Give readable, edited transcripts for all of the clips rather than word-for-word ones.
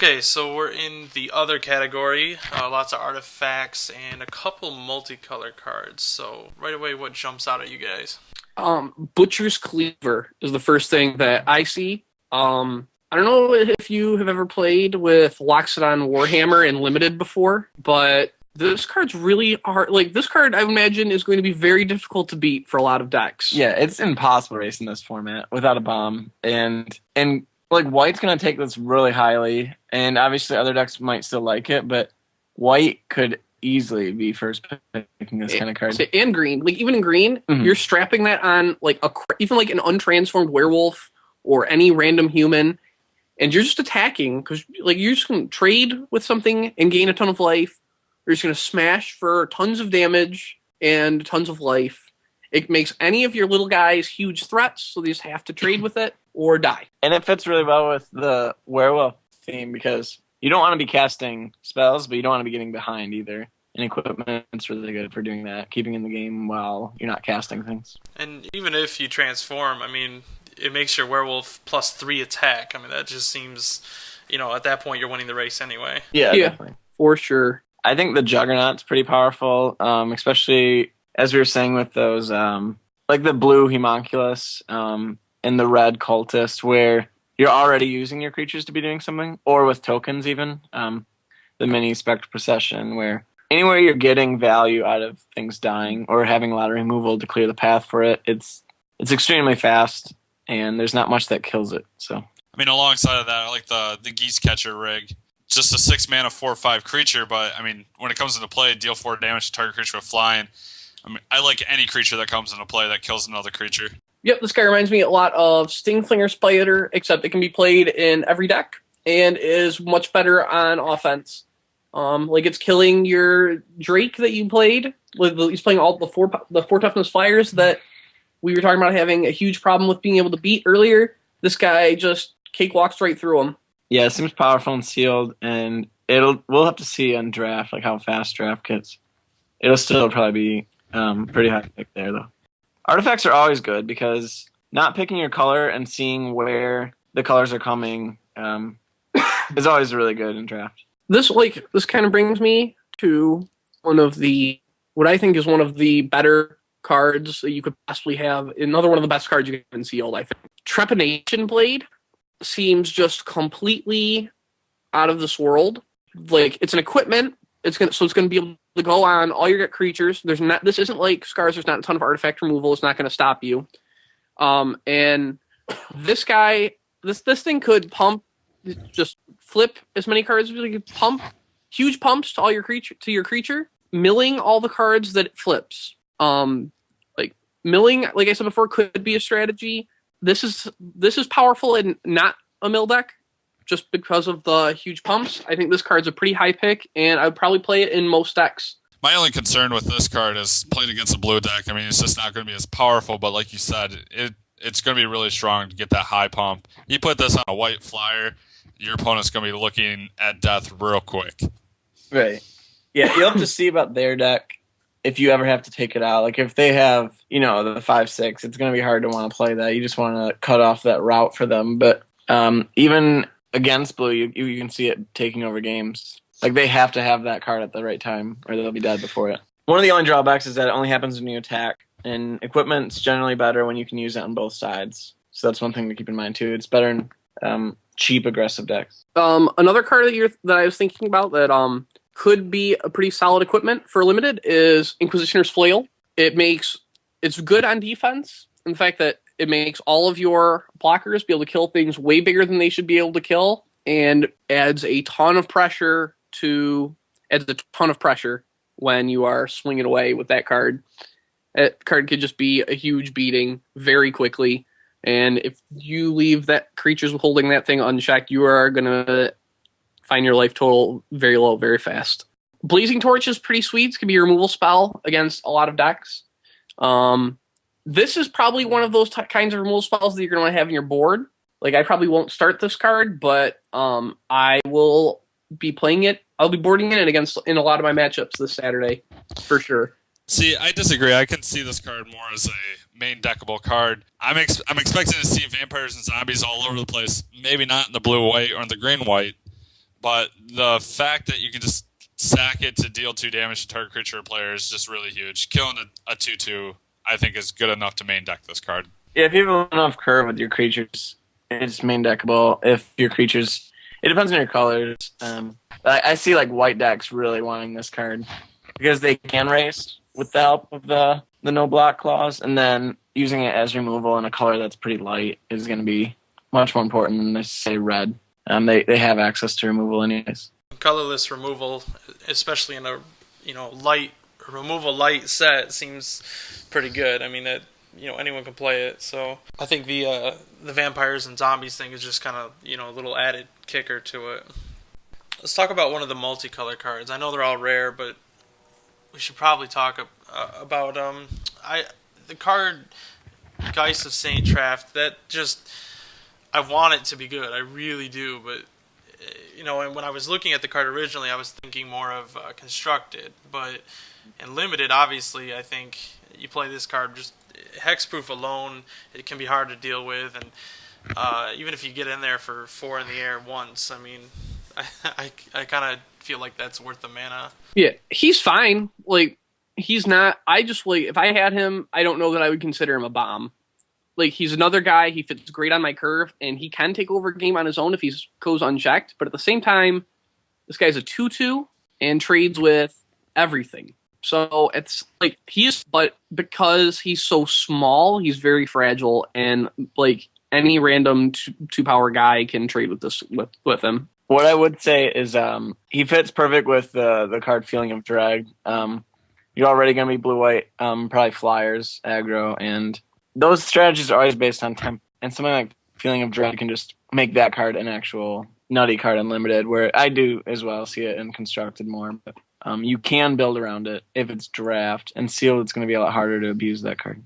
Okay, so we're in the other category. Lots of artifacts and a couple multicolored cards. So right away, what jumps out at you guys? Butcher's Cleaver is the first thing that I see. I don't know if you have ever played with Loxodon Warhammer and Limited before, but this card's really hard. Like, this card, I imagine, is going to be very difficult to beat for a lot of decks. Yeah, it's impossible to race in this format without a bomb. And like white's gonna take this really highly, and obviously other decks might still like it, but white could easily be first picking this kind of card. And green. Like, even in green, you're strapping that on, like, even like an untransformed werewolf or any random human, and you're just attacking, because like, you're just going to trade with something and gain a ton of life. You're just going to smash for tons of damage and tons of life. It makes any of your little guys huge threats, so they just have to trade with it or die. And it fits really well with the werewolf theme, because you don't want to be casting spells, but you don't want to be getting behind either. And equipment's really good for doing that, keeping in the game while you're not casting things. And even if you transform, I mean, it makes your werewolf +3 attack. I mean, that just seems, at that point, you're winning the race anyway. Yeah, definitely. For sure. I think the Juggernaut's pretty powerful, especially as we were saying with those, like the blue Homunculus and the red Cultist, where you're already using your creatures to be doing something, or with tokens even. The mini Spectral Procession, where anywhere you're getting value out of things dying or having a lot of removal to clear the path for it, it's extremely fast, and there's not much that kills it. So, I mean, alongside of that, I like the Geese Catcher rig. Just a 6-mana 4/5 creature, but I mean, when it comes into play, deal 4 damage to target creature with flying. I mean, I like any creature that comes into play that kills another creature. Yep, this guy reminds me a lot of Stingflinger Spider, except it can be played in every deck and is much better on offense. Like, it's killing your Drake that you played. He's playing all the four toughness flyers that we were talking about having a huge problem with being able to beat earlier. This guy just cakewalks right through them. Yeah, it seems powerful and sealed, and we'll have to see on draft, like how fast draft gets. It'll still probably be pretty high pick there, though. Artifacts are always good, because not picking your color and seeing where the colors are coming is always really good in draft. This kind of brings me to what I think is one of the better cards that you could possibly have. Another one of the best cards you can have in sealed, I think. Trepanation Blade seems just completely out of this world. Like, it's an equipment. It's going to be able to go on all your creatures. This isn't like Scars. There's not a ton of artifact removal. It's not going to stop you. And this guy, this thing could just flip as many cards as you could pump, huge pumps to all your creature, milling all the cards that it flips. Like, milling, like I said before, could be a strategy. This is powerful and not a mill deck, just because of the huge pumps. I think this card's a pretty high pick, and I would probably play it in most decks. My only concern with this card is playing against a blue deck. I mean, it's just not going to be as powerful, but like you said, it's going to be really strong to get that high pump. You put this on a white flyer, your opponent's going to be looking at death real quick. Right. Yeah, you'll have to see about their deck if you ever have to take it out. Like, if they have, the 5/6, it's going to be hard to want to play that. You just want to cut off that route for them. But even against blue, you can see it taking over games. Like, they have to have that card at the right time, or they'll be dead before it. One of the only drawbacks is that it only happens when you attack, and equipment's generally better when you can use it on both sides. So that's one thing to keep in mind, too. It's better in cheap, aggressive decks. Another card that I was thinking about that could be a pretty solid equipment for limited is Inquisitioner's Flail. It's good on defense, in the fact that it makes all of your blockers be able to kill things way bigger than they should be able to kill, and adds a ton of pressure when you are swinging away with that card. That card could just be a huge beating very quickly, and if you leave that creatures holding that thing unchecked, you are going to find your life total very low very fast. Blazing Torch is pretty sweet. It can be a removal spell against a lot of decks. This is probably one of those kinds of removal spells that you're going to want to have in your board. Like, I probably won't start this card, but I will be playing it. I'll be boarding it in a lot of my matchups this Saturday, for sure. See, I disagree. I can see this card more as a main deckable card. I'm expecting to see vampires and zombies all over the place. Maybe not in the blue-white or in the green-white, but the fact that you can just sack it to deal 2 damage to target creature or player is just really huge. Killing a 2/2, I think, is good enough to main deck this card. Yeah, if you have enough curve with your creatures, it's main deckable. If your creatures, it depends on your colors. I see like white decks really wanting this card because they can race with the help of the no block clause, and then using it as removal in a color that's pretty light is going to be much more important than, let's say, red. They have access to removal anyways. Colorless removal, especially in a light removal set, seems pretty good. I mean that anyone can play it. So I think the vampires and zombies thing is just kind of a little added kicker to it. Let's talk about one of the multicolor cards. I know they're all rare, but we should probably talk about the card Geist of Saint Traft. That just, I want it to be good. I really do, but and when I was looking at the card originally, I was thinking more of constructed, but in limited, obviously, I think you play this card just hexproof alone. It can be hard to deal with, and even if you get in there for 4 in the air once, I mean, I kind of feel like that's worth the mana. Yeah, he's fine. Like, he's not. I just if I had him, I don't know that I would consider him a bomb. Like, he's another guy. He fits great on my curve, and he can take over a game on his own if he goes unchecked. But at the same time, this guy's a 2/2 and trades with everything. So it's like but because he's so small, he's very fragile, and like any random 2-power guy can trade with this with him. What I would say is he fits perfect with the card Feeling of Dread. You're already going to be blue-white, probably flyers, aggro, and those strategies are always based on temp. And something like Feeling of Dread can just make that card an actual nutty card unlimited, where I do as well see it in constructed more. But you can build around it if it's draft, and sealed it's going to be a lot harder to abuse that card.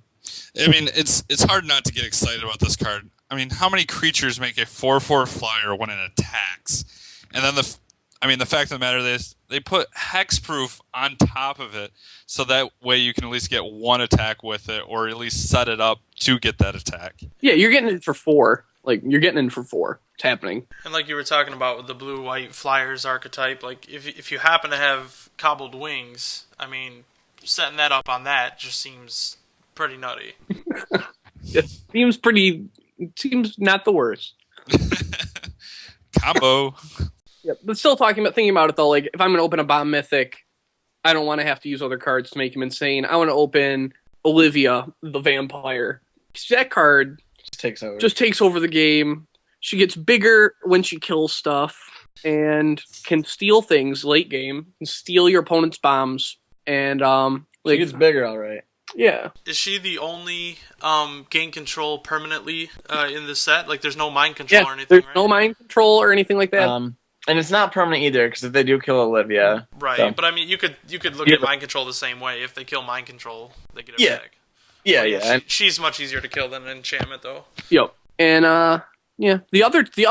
I mean, it's hard not to get excited about this card. I mean, how many creatures make a 4/4 flyer when it attacks? And then the fact of the matter is they put hexproof on top of it, so that way you can at least get one attack with it, or at least set it up to get that attack. Yeah, you're getting it for 4. Like, you're getting in for 4. It's happening. And like you were talking about with the blue-white flyers archetype, like if you happen to have cobbled wings, I mean, setting that up on that just seems pretty nutty. It seems not the worst. Combo. Yeah, but still thinking about it though, like if I'm going to open a bomb mythic, I don't want to have to use other cards to make him insane. I want to open Olivia, the vampire. That card just takes over the game. She gets bigger when she kills stuff and can steal things late game, and steal your opponent's bombs, and she gets bigger, all right. Yeah. Is she the only gain control permanently in this set? Like, there's no mind control or anything, there's right? no mind control or anything like that. And it's not permanent either, because if they do kill Olivia, right? So. But I mean, you could look at mind control the same way. If they kill mind control, they get it back. Yeah. She's much easier to kill than an enchantment, though. Yep. And the other 2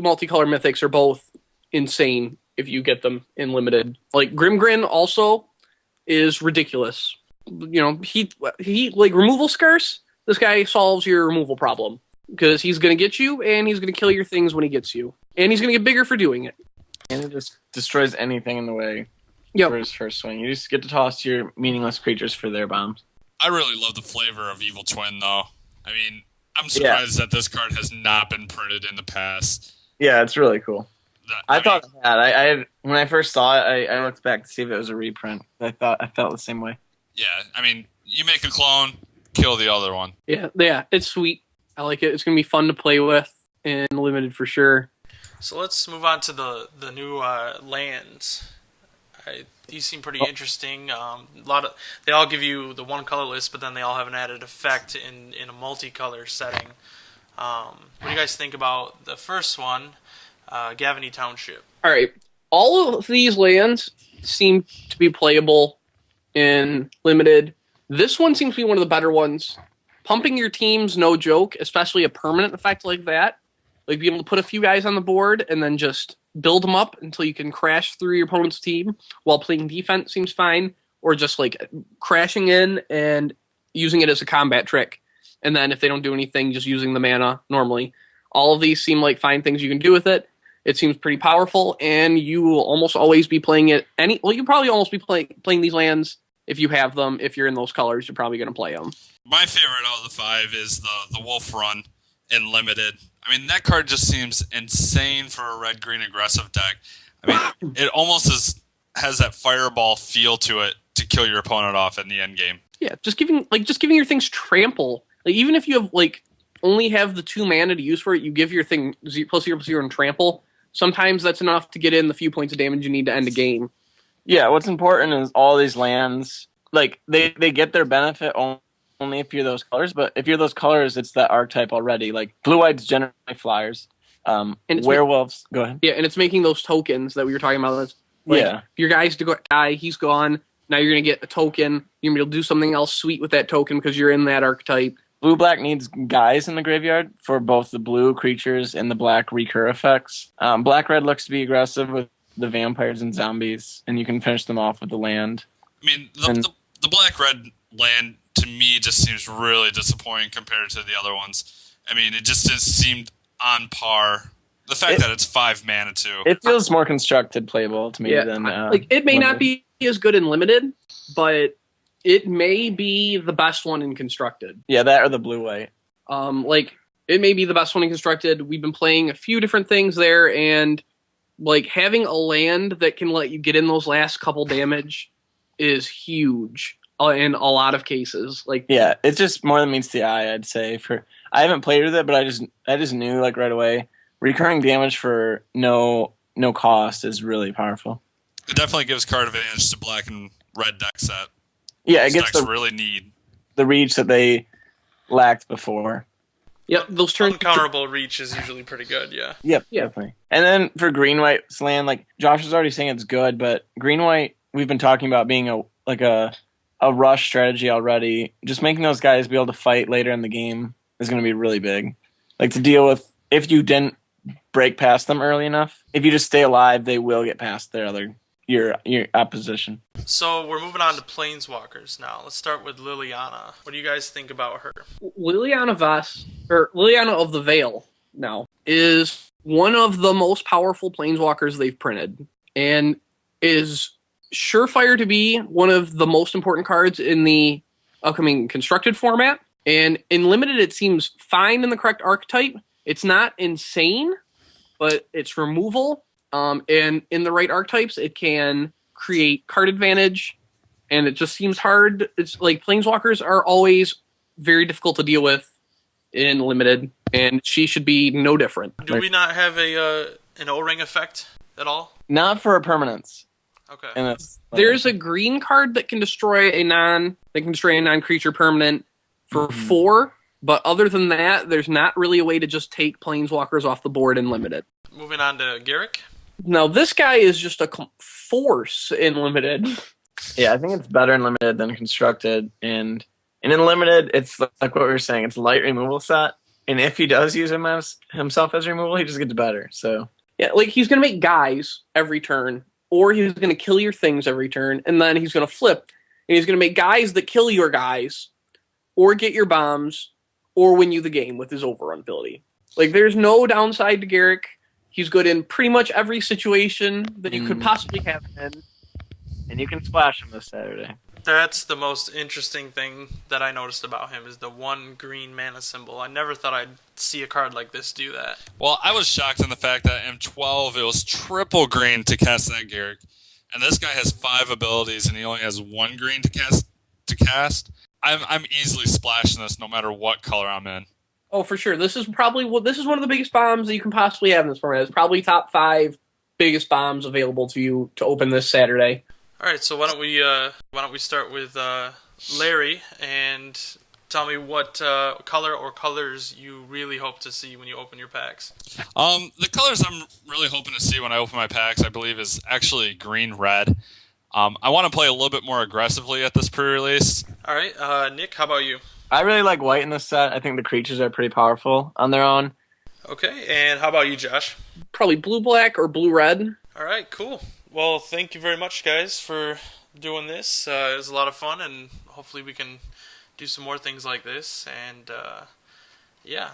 multicolor mythics are both insane if you get them in limited. Like Grimgrin also is ridiculous. He like removal scarce. This guy solves your removal problem because he's going to get you, and he's going to kill your things when he gets you, and he's going to get bigger for doing it. And it just destroys anything in the way. Yep. For his first swing, you just get to toss your meaningless creatures for their bombs. I really love the flavor of Evil Twin, though. I mean, I'm surprised that this card has not been printed in the past. Yeah, it's really cool. I thought it had. I when I first saw it, I looked back to see if it was a reprint. I felt the same way. Yeah, I mean, you make a clone, kill the other one. Yeah, it's sweet. I like it. It's gonna be fun to play with and limited for sure. So let's move on to the new lands. These seem pretty interesting. They all give you the one color list, but then they all have an added effect in a multicolor setting. What do you guys think about the first one, Gavany Township? All right, all of these lands seem to be playable in limited. This one seems to be one of the better ones. Pumping your team's no joke, especially a permanent effect like that. Like, be able to put a few guys on the board and then just build them up until you can crash through your opponent's team while playing defense seems fine. Or just, like, crashing in and using it as a combat trick. And then if they don't do anything, just using the mana normally. All of these seem like fine things you can do with it. It seems pretty powerful, and you will almost always be playing it. You probably almost be playing these lands if you have them. If you're in those colors, you're probably going to play them. My favorite out of the 5 is the Wolf Run in Limited. I mean, that card just seems insane for a red-green aggressive deck. I mean, it almost has that fireball feel to it to kill your opponent off in the end game. Yeah, just giving your things trample. Like, even if you have only have the 2 mana to use for it, you give your thing +0/+0 and trample. Sometimes that's enough to get in the few points of damage you need to end a game. Yeah, what's important is all these lands, like they get their benefit only if you're those colors, but if you're those colors, it's that archetype already. Like blue-white's generally flyers. And werewolves, go ahead. Yeah, and it's making those tokens that we were talking about. If your guy's to die, he's gone. Now you're going to get a token. You're going to be able to do something else sweet with that token because you're in that archetype. Blue-black needs guys in the graveyard for both the blue creatures and the black recur effects. Black-red looks to be aggressive with the vampires and zombies, and you can finish them off with the land. I mean, the black-red land, to me, just seems really disappointing compared to the other ones. I mean, it just seemed on par. The fact that it's 5 mana too. It feels more constructed playable to me than it may not be as good in Limited, but it may be the best one in Constructed. Yeah, that or the blue-white. It may be the best one in Constructed. We've been playing a few different things there, and having a land that can let you get in those last couple damage is huge in a lot of cases. Yeah, it's just more than meets the eye, I'd say. I haven't played with it, but I just knew right away. Recurring damage for no cost is really powerful. It definitely gives card advantage to black and red deck set. Yeah, it gets really need the reach that they lacked before. Yep, those turns. Uncounterable reach is usually pretty good, yeah. Yep, definitely. And then for green-white's land, Josh was already saying it's good, but green-white, we've been talking about being a rush strategy already. Just making those guys be able to fight later in the game is going to be really big. To deal with, if you didn't break past them early enough, if you just stay alive, they will get past your opposition. So we're moving on to Planeswalkers now. Let's start with Liliana. What do you guys think about her? Liliana of the Veil now is one of the most powerful Planeswalkers they've printed, and is surefire to be one of the most important cards in the upcoming Constructed format. And in Limited, it seems fine in the correct archetype. It's not insane, but it's removal. And in the right archetypes, it can create card advantage, and it just seems hard. It's Planeswalkers are always very difficult to deal with in Limited, and she should be no different. Do we not have an O-ring effect at all? Not for a permanence. Okay. And there's a green card that can destroy a non-creature permanent for 4, but other than that, there's not really a way to just take Planeswalkers off the board in Limited. Moving on to Garrick. Now, this guy is just a force in Limited. Yeah, I think it's better in Limited than Constructed. And in Limited, it's like what we were saying. It's a light removal set. And if he does use himself as removal, he just gets better. So yeah, he's going to make guys every turn, or he's going to kill your things every turn, and then he's going to flip. And he's going to make guys that kill your guys, or get your bombs, or win you the game with his overrun ability. There's no downside to Garrick. He's good in pretty much every situation that you could possibly have him in. And you can splash him this Saturday. That's the most interesting thing that I noticed about him, is the 1 green mana symbol. I never thought I'd see a card like this do that. Well, I was shocked in the fact that M12, it was triple green to cast that Garrick. And this guy has 5 abilities, and he only has 1 green to cast. I'm easily splashing this no matter what color I'm in. Oh, for sure. This is one of the biggest bombs that you can possibly have in this format. It's probably top 5 biggest bombs available to you to open this Saturday. All right, so why don't we start with Larry and tell me what color or colors you really hope to see when you open your packs. The colors I'm really hoping to see when I open my packs, I believe, is actually green-red. I want to play a little bit more aggressively at this pre-release. All right, Nick, how about you? I really like white in this set. I think the creatures are pretty powerful on their own. Okay, and how about you, Josh? Probably blue-black or blue-red. All right, cool. Well, thank you very much, guys, for doing this. It was a lot of fun, and hopefully we can do some more things like this. And, yeah.